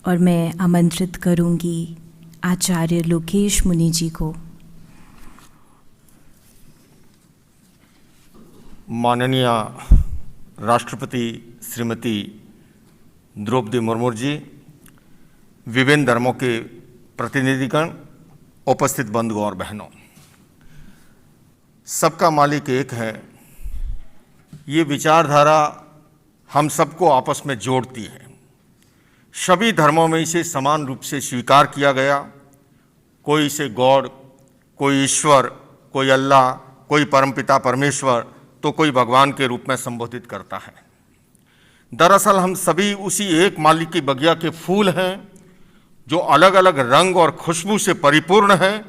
और मैं आमंत्रित करूंगी आचार्य लोकेश मुनि जी को। माननीय राष्ट्रपति श्रीमती द्रौपदी मुर्मू जी, विभिन्न धर्मों के प्रतिनिधिगण, उपस्थित बंधुओं और बहनों, सबका मालिक एक है। ये विचारधारा हम सबको आपस में जोड़ती है। सभी धर्मों में इसे समान रूप से स्वीकार किया गया। कोई इसे गॉड, कोई ईश्वर, कोई अल्लाह, कोई परमपिता परमेश्वर, तो कोई भगवान के रूप में संबोधित करता है। दरअसल हम सभी उसी एक मालिक की बगिया के फूल हैं, जो अलग अलग रंग और खुशबू से परिपूर्ण है,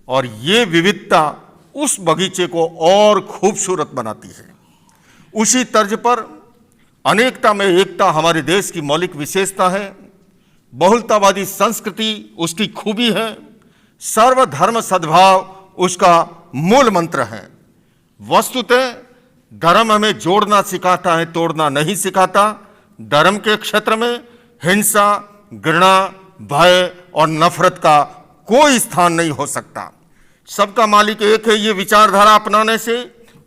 और ये विविधता उस बगीचे को और खूबसूरत बनाती है। उसी तर्ज पर अनेकता में एकता हमारे देश की मौलिक विशेषता है। बहुलतावादी संस्कृति उसकी खूबी है। सर्वधर्म सद्भाव उसका मूल मंत्र है। वस्तुतः धर्म हमें जोड़ना सिखाता है, तोड़ना नहीं सिखाता। धर्म के क्षेत्र में हिंसा, घृणा, भय और नफरत का कोई स्थान नहीं हो सकता। सबका मालिक एक है, ये विचारधारा अपनाने से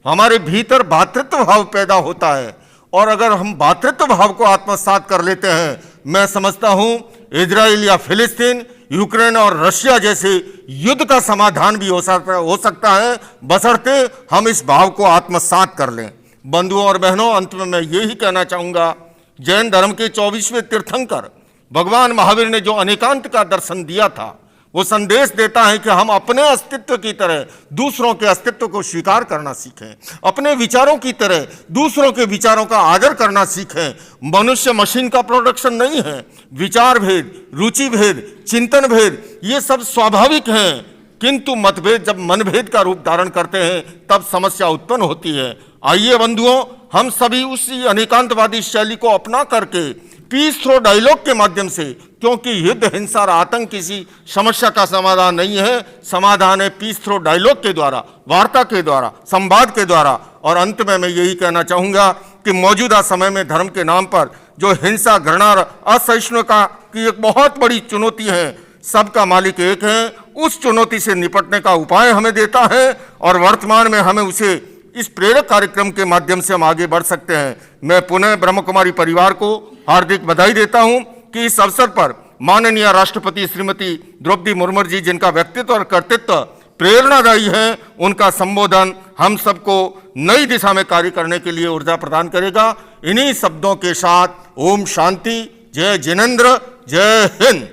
हमारे भीतर भ्रातृत्व भाव पैदा होता है, और अगर हम भ्रातृत्व भाव को आत्मसात कर लेते हैं, मैं समझता हूं इजराइल या फिलिस्तीन, यूक्रेन और रशिया जैसे युद्ध का समाधान भी हो सकता है, बशर्ते हम इस भाव को आत्मसात कर लें। बंधुओं और बहनों, अंत में मैं यही कहना चाहूँगा, जैन धर्म के 24वें तीर्थंकर भगवान महावीर ने जो अनेकांत का दर्शन दिया था, वो संदेश देता है कि हम अपने अस्तित्व की तरह दूसरों के अस्तित्व को स्वीकार करना सीखें, अपने विचारों की तरह दूसरों के विचारों का आदर करना सीखें। मनुष्य मशीन का प्रोडक्शन नहीं है। विचार भेद, रुचि भेद, चिंतन भेद, ये सब स्वाभाविक हैं, किंतु मतभेद जब मनभेद का रूप धारण करते हैं तब समस्या उत्पन्न होती है। आइए बंधुओं, हम सभी उसी अनेकांतवादी शैली को अपना करके पीस थ्रो डायलॉग के माध्यम से, क्योंकि युद्ध, हिंसा और आतंक किसी समस्या का समाधान नहीं है, समाधान है पीस थ्रो डायलॉग के द्वारा, वार्ता के द्वारा, संवाद के द्वारा। और अंत में मैं यही कहना चाहूँगा कि मौजूदा समय में धर्म के नाम पर जो हिंसा, घृणा और असहिष्णुता की एक बहुत बड़ी चुनौती है, सबका मालिक एक है। उस चुनौती से निपटने का उपाय हमें देता है, और वर्तमान में हमें उसे इस प्रेरक कार्यक्रम के माध्यम से हम आगे बढ़ सकते हैं। मैं पुनः ब्रह्म कुमारी परिवार को हार्दिक बधाई देता हूं कि इस अवसर पर माननीय राष्ट्रपति श्रीमती द्रौपदी मुर्मू जी, जिनका व्यक्तित्व और कर्तृत्व प्रेरणादायी है, उनका संबोधन हम सबको नई दिशा में कार्य करने के लिए ऊर्जा प्रदान करेगा। इन्हीं शब्दों के साथ ओम शांति, जय जिनेंद्र, जय हिंद।